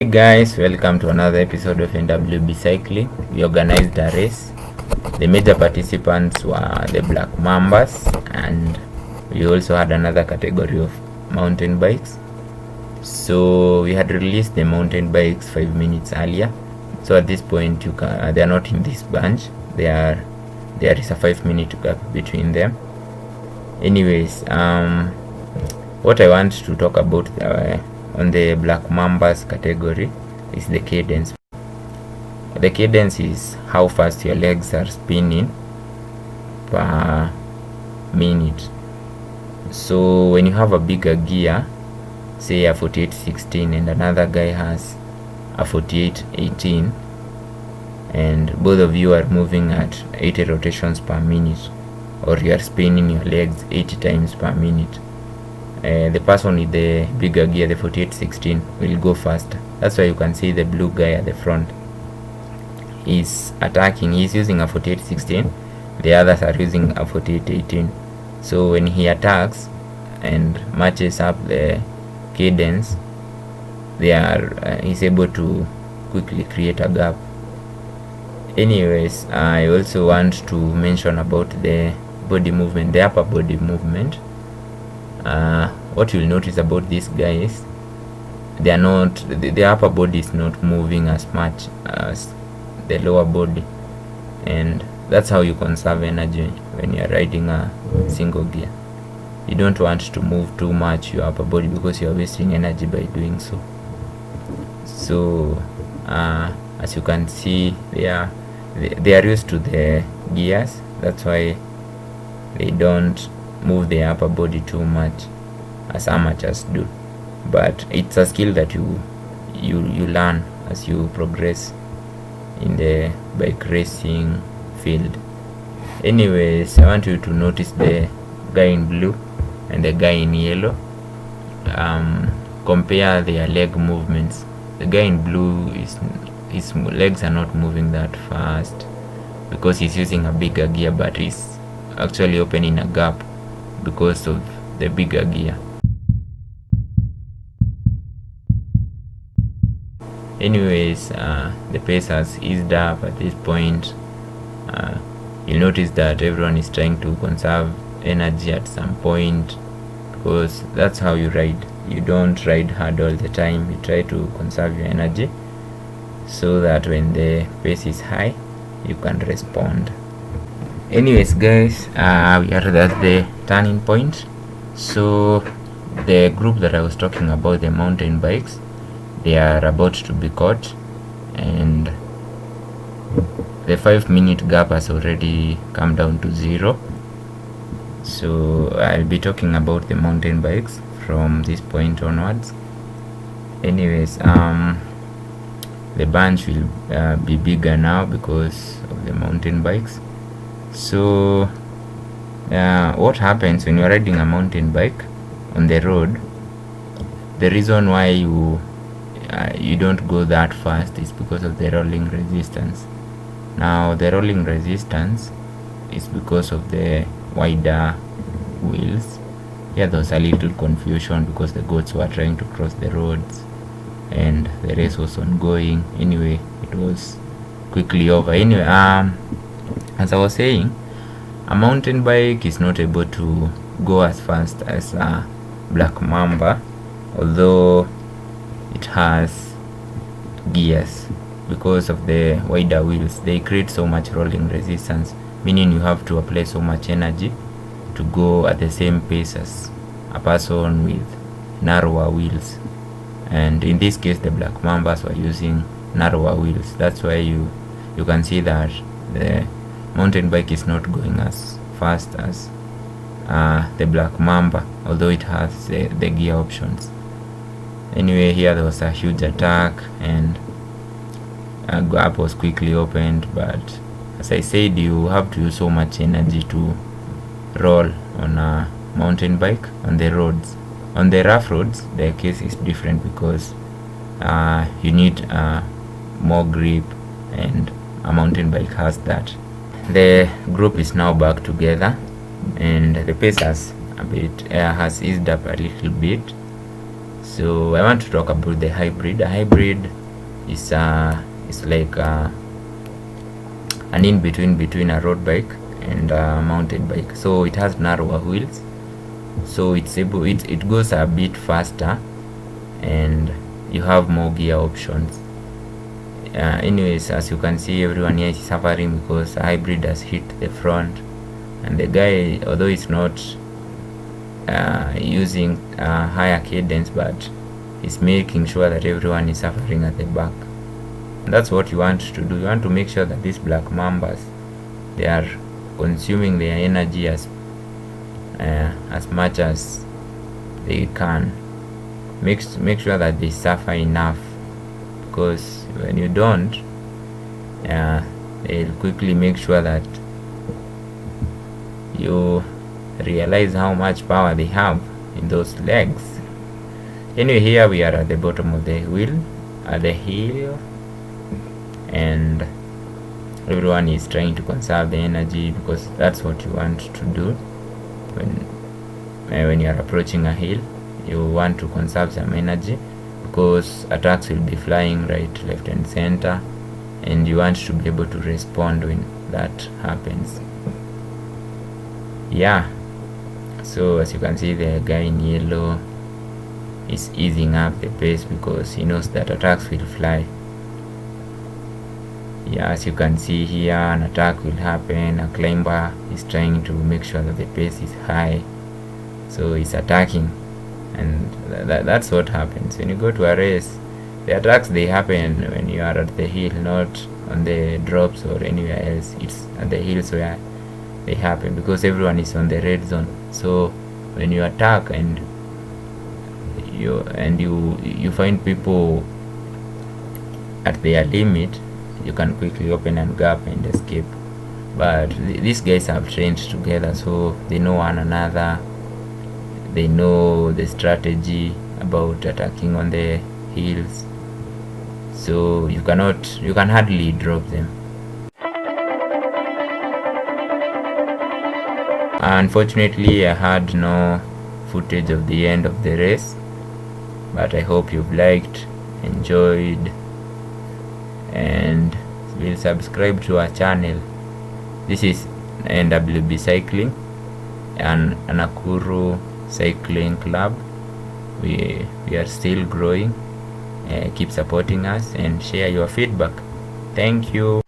Hey guys, welcome to another episode of NWB Cycling. We organized a race. The major participants were the Black Mambas, and we also had another category of mountain bikes. So we had released the mountain bikes 5 minutes earlier. So at this point, they are not in this bunch. There is a 5-minute gap between them. Anyways, what I want to talk about on the Black Mambas category is the cadence. The cadence is how fast your legs are spinning per minute. So when you have a bigger gear, say a 48-16 and another guy has a 48-18, and both of you are moving at 80 rotations per minute, or you are spinning your legs 80 times per minute, the person with the bigger gear, the 48-16, will go faster. That's why you can see the blue guy at the front is attacking. He's using a 48-16, the others are using a 48-18. So when he attacks and matches up the cadence, he's able to quickly create a gap. Anyways, I also want to mention about the body movement, the upper body movement. What you'll notice about these guys, the upper body is not moving as much as the lower body, and that's how you conserve energy when you're riding a single gear. You don't want to move too much your upper body because you're wasting energy by doing so. So as you can see, they are used to the gears. That's why they don't move the upper body too much as amateurs do, but it's a skill that you learn as you progress in the bike racing field. Anyways, I want you to notice the guy in blue and the guy in yellow. Compare their leg movements. The guy in blue, his legs are not moving that fast because he's using a bigger gear, but he's actually opening a gap because of the bigger gear. Anyways, the pace has eased up at this point. You'll notice that everyone is trying to conserve energy at some point, because that's how you ride. You don't ride hard all the time. You try to conserve your energy so that when the pace is high, you can respond. Anyways guys, we are at the turning point. So the group that I was talking about, the mountain bikes, they are about to be caught, and the 5-minute gap has already come down to 0. So I'll be talking about the mountain bikes from this point onwards. Anyways, the bunch will be bigger now because of the mountain bikes. So what happens when you're riding a mountain bike on the road, the reason why you don't go that fast is because of the rolling resistance. Now the rolling resistance is because of the wider wheels. Yeah, there was a little confusion because the goats were trying to cross the roads and the race was ongoing. Anyway, it was quickly over. Anyway, as I was saying, a mountain bike is not able to go as fast as a Black Mamba, although it has gears. Because of the wider wheels, they create so much rolling resistance, meaning you have to apply so much energy to go at the same pace as a person with narrower wheels. And in this case, the Black Mambas were using narrower wheels. That's why you can see that the mountain bike is not going as fast as the Black Mamba, although it has the gear options. Anyway, here there was a huge attack and a gap was quickly opened, but as I said, you have to use so much energy to roll on a mountain bike on the roads. On the rough roads, the case is different because you need more grip, and a mountain bike has that. The group is now back together, and the pace has eased up a little bit. So I want to talk about the hybrid. A hybrid is like an in-between between a road bike and a mountain bike. So it has narrower wheels, so it goes a bit faster, and you have more gear options. Anyways, as you can see, everyone here is suffering because a hybrid has hit the front, and the guy, although it's not using higher cadence, but it's making sure that everyone is suffering at the back. And that's what you want to do. You want to make sure that these black mambas, they are consuming their energy as much as they can. Make sure that they suffer enough, because when you don't, they'll quickly make sure that you realize how much power they have in those legs. Anyway, here we are at the bottom of the hill, and everyone is trying to conserve the energy, because that's what you want to do when you are approaching a hill. You want to conserve some energy, because attacks will be flying right, left and center, and you want to be able to respond when that happens. Yeah, so as you can see, the guy in yellow is easing up the pace because he knows that attacks will fly. Yeah, as you can see here, an attack will happen. A climber is trying to make sure that the pace is high, so he's attacking, and that's what happens when you go to a race. The attacks, they happen when you are at the hill, not on the drops or anywhere else. It's at the hills where they happen, because everyone is on the red zone. So when you attack and you find people at their limit, you can quickly open a gap and escape. But these guys have trained together, so they know one another. They know the strategy about attacking on the hills, so you can hardly drop them. Unfortunately, I had no footage of the end of the race, but I hope you've liked, enjoyed, and will subscribe to our channel. This is NWB Cycling, an Nakuru cycling club. We are still growing. Keep supporting us and share your feedback. Thank you.